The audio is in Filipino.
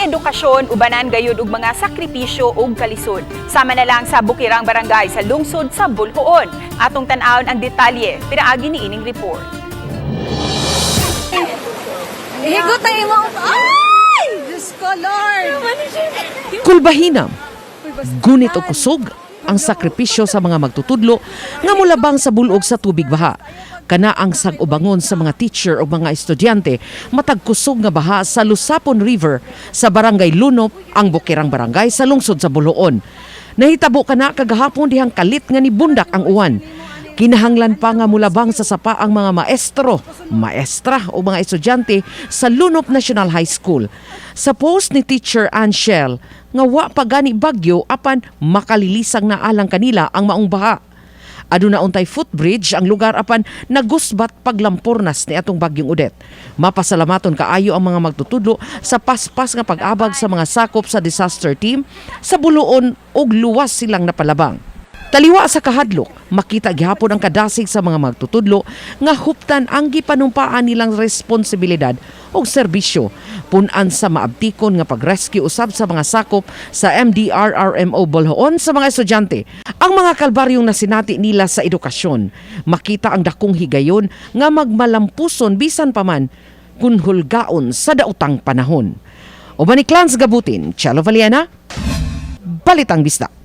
edukasyon ubanan gayud og mga sakripisyo ug kalisod. Sama na lang sa Bukirang Barangay sa lungsod sa Bulhoon. Atong tan-awon ang detalye pinaagi ni ining report. Higot tayo mo. Ay! Diyos ko, Lord! Kulbahinam, gunit o kusog ang sakripisyo sa mga magtutudlo nga mulabang sa bulog sa tubig baha. Kana ang sag-ubangon sa mga teacher o mga estudyante matag kusog nga baha sa Lusapon River sa Barangay Lunop, ang Bukirang Barangay sa lungsod sa Bulhoon. Nahitabo kana kagahapon dihang kalit nga ni bundak ang uwan. Kinahanglan pa nga mulabang sa sapa ang mga maestro, maestra o mga estudyante sa Lunop National High School. Sa post ni Teacher Anshel, nga wa pa gani bagyo apan makalilisang na alang kanila ang maong baha. Aduna untay footbridge ang lugar apan nagusbat paglampurnas ni atong bagyong Udet. Mapasalamaton kaayo ang mga magtutudlo sa paspas nga pag-abag sa mga sakop sa disaster team sa Bulhoon ug luwas silang napalabang. Taliwa sa kahadlok, makita gihapon ang kadasig sa mga magtutudlo nga huptan ang gipanumpaan nilang responsibilidad o serbisyo punan sa maabtikon nga pag-rescue usab sa mga sakop sa MDRRMO Bulhoon sa mga estudyante. Ang mga kalbaryong nasinati nila sa edukasyon, makita ang dakong higayon nga magmalampuson bisan pa man kun hulgaon sa daotang panahon. Uban ni Clans Gabutin, Chelo Valiana, Balitang Bisdak.